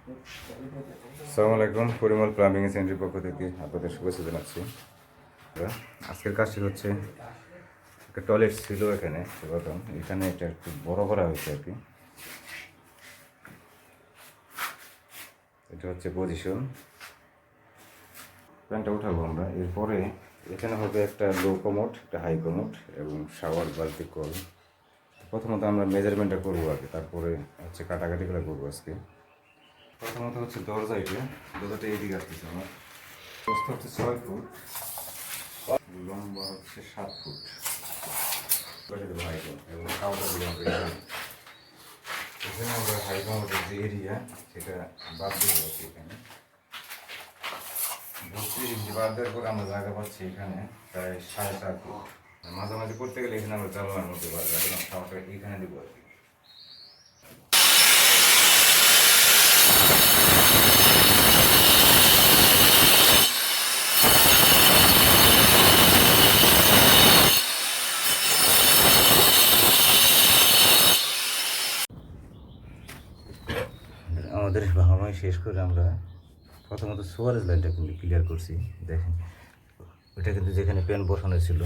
আসসালামু আলাইকুম, পরিমল প্লাম্বিং সেন্টারের পক্ষ থেকে আপনাদের শুভেচ্ছা জানাচ্ছি। আজকের কাজটি হচ্ছে একটা টয়লেট ছিল এখানে, প্রথম এখানে এটা একটু বড় করা হয়েছে আর কি। এটা হচ্ছে পজিশন, প্যানটা উঠাবো আমরা। এরপরে এখানে হবে একটা লো কমোড, একটা হাই কমোড এবং শাওয়ার বালতি কল। প্রথমত আমরা মেজারমেন্টটা করবো আগে, তারপরে হচ্ছে কাটাকাটিগুলো করবো আজকে। প্রথমত হচ্ছে দরজাটা এইদিকে আসতেছে আমার। প্রস্থ হচ্ছে 6 ফুট, লম্বা হচ্ছে 7 ফুট এবং কাউটা দিলাম এখানে আমরা হাই কমোডের যে এরিয়া সেটা বাদ দিয়ে যাচ্ছি। এখানে 32 ইঞ্চি বাদ দেওয়ার পর আমরা জায়গা পাচ্ছি এখানে প্রায় 4.5 ফুট। মাঝামাঝি করতে গেলে এখানে আমরা জানলার মধ্যে পারবো, একদম খাওয়াটা এখানে দেবো আর কি। আমাদের ভাঙামাই শেষ করে আমরা প্রথমত সোয়ারেজ লাইনটা কিন্তু ক্লিয়ার করছি। দেখেন ওইটা কিন্তু যেখানে প্যান বসানো ছিল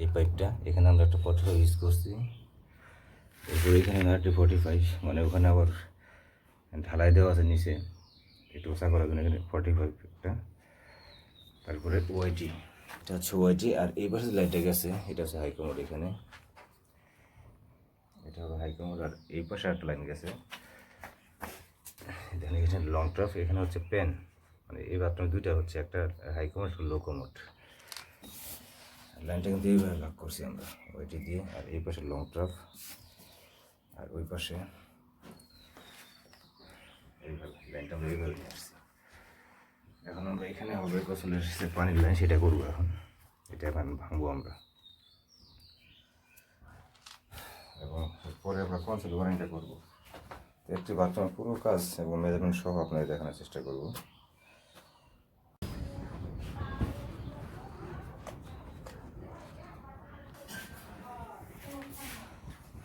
এই পাইপটা, এখানে আমরা একটা 45 ইউজ করছি। এরপরে এখানে একটা 45, মানে ওখানে আবার ঢালাই দেওয়া আছে নিচে একটু ওষা করার জন্য, এখানে 45 একটা। তারপরে ওয়াইটি, এটা হচ্ছে ওয়াইটি। আর এই পাশে লাইনটা গেছে এটা হচ্ছে হাই কমোড, এখানে এটা হবে হাই কমোড। আর এই পাশে একটা লাইন গেছে, এখানে গেছে লং ট্রাফ, এখানে হচ্ছে পেন। মানে এই বাথরুমে দুইটা হচ্ছে, একটা হাই কমোড লো কমোড। লাইনটা কিন্তু এইভাবে ভাগ করছি আমরা ওইটি দিয়ে। আর এই পাশে লং ট্রাফ, আর ওই পাশে এইভাবে লাইনটা আমরা এইভাবে নিয়ে আসছি। এখন আমরা এখানে হবে গোসলের যে পানির লাইন, সেটা করবো এখন। এটা এখন ভাঙবো আমরা, এবং পরে আমরা কনসেল ওয়ারিংটা করবো। একটি বাথরুমের পুরো কাজ এবং মেজারমেন্ট সহ আপনাদের দেখানোর চেষ্টা করবো।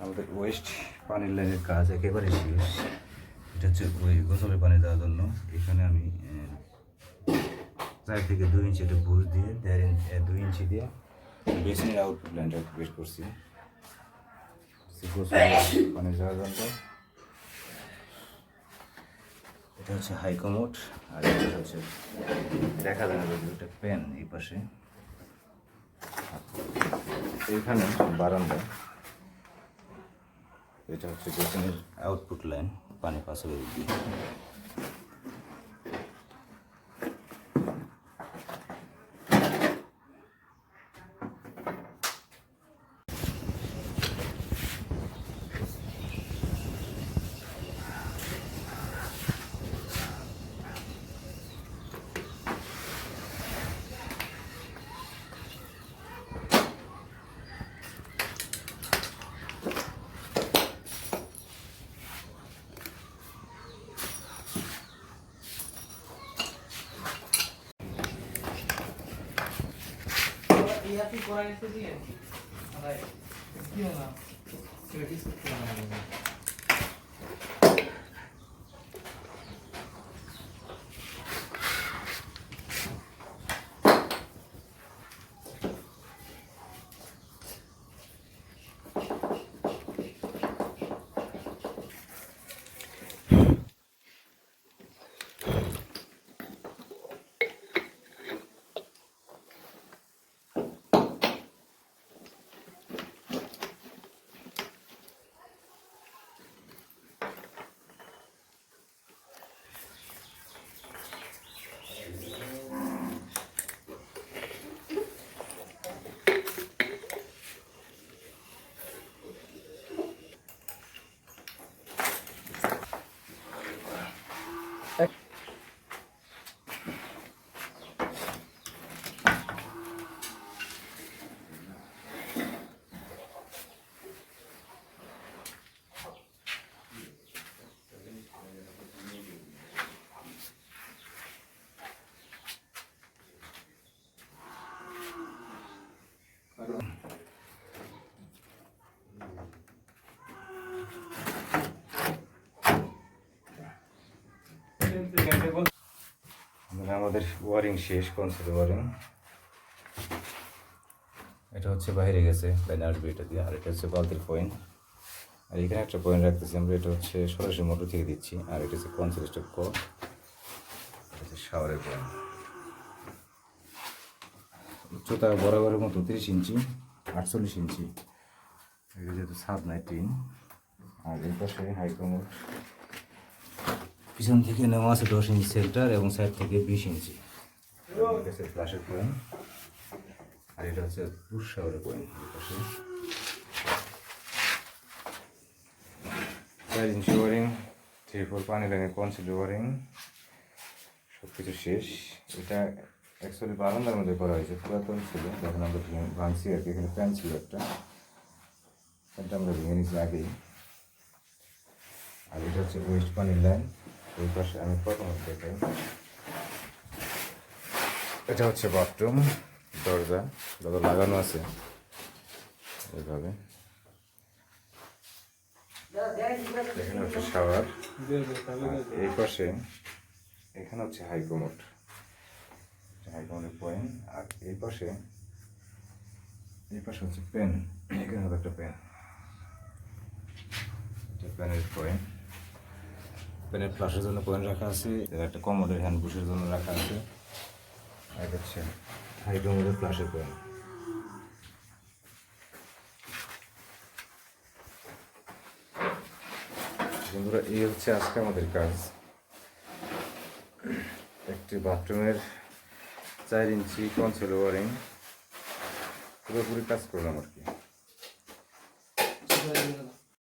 আমাদের ওয়েস্ট পানির লাইনের কাজ একেবারে শেষ। এটা হচ্ছে ওই গোসলের পানি দেওয়ার জন্য। এখানে আমি 4 থেকে 2 ইঞ্চি একটা বুশ দিয়ে 2 ইঞ্চি দিয়ে বেসিনের আউটপুট লাইনটা বের করছি গোসলের পানি দেওয়ার জন্য। এটা হচ্ছে হাই কমোড, আর এটা হচ্ছে দেখা যায় না একটা প্যান এই পাশে। এইখানে বারান্দা, এটা হচ্ছে বেসিনের আউটপুট লাইন, পানি পাস হয়ে দিয়ে। ইয়াতে করা গেছে দিয়ে আরে কি না ক্রেডিট করতে না। মানে আমাদের ওয়ারিং শেষ, কনসেপ্ট ওয়ারিং। এটা হচ্ছে বাইরে গেছে, লাইন আসবে এটা দিয়ে। আর এটা হচ্ছে বালতির পয়েন্ট। আর এখানে একটা পয়েন্ট রাখতেছি আমরা, এটা হচ্ছে সরাসরি মোটর থেকে দিচ্ছি। আর এটা হচ্ছে কনসেপ্ট ক, এটা হচ্ছে শাওয়ারের পয়েন্ট। উচ্চতা বরাবরের মতো 30 ইঞ্চি, 48 ইঞ্চি। এটা যেহেতু ছাদ নাই, টিন। আর এই পাশে হাইকমোড পিছন থেকে নেওয়া আছে 10 ইঞ্চি সেন্টার, এবং সাইড থেকে 20 ইঞ্চি। ফ্লাশের পয়েন্ট। আর এটা হচ্ছে পুশ শাওয়ারের পয়েন্ট। এই পাশে 4 ইঞ্চি ওয়ারিং, 3-4 পানি লাইনের কনসিল ওয়ারিং, সব কিছু শেষ। এটা অ্যাকচুয়ালি বারান্দার মধ্যে করা হয়েছে, পুরাতন ছিল, যখন আমরা ভাঙছি আর কি। এখানে ফ্যান ছিল একটা, ফ্যানটা আমরা ভেঙে নিয়েছি আগেই। আর এটা হচ্ছে ওয়েস্ট পানির লাইন। ওই পাশে আমি প্রথমত দেখাই, এটা হচ্ছে বাথরুম, দরজা লাগানো আছে এইভাবে। এখানে হচ্ছে শাওয়ার, এই পাশে এখানে হচ্ছে হাইকমোড, হাইকমোডের পয়েন্ট। আর এই পাশে হচ্ছে পেন, এখানে হবে একটা পেন, পেনের পয়েন্ট। পেনের ফ্লাশের জন্য পয়েন্ট রাখা আছে, একটা কমোডের হ্যান্ড বুশের জন্য রাখা আছে। আর হচ্ছে হাইকমোডের ফ্লাশের পয়েন্ট। বন্ধুরা, এই হচ্ছে আজকে আমাদের কাজ। একটি বাথরুমের 4 ইঞ্চি কনসোল ওয়ারিং পুরোপুরি কাজ করলাম আর কি।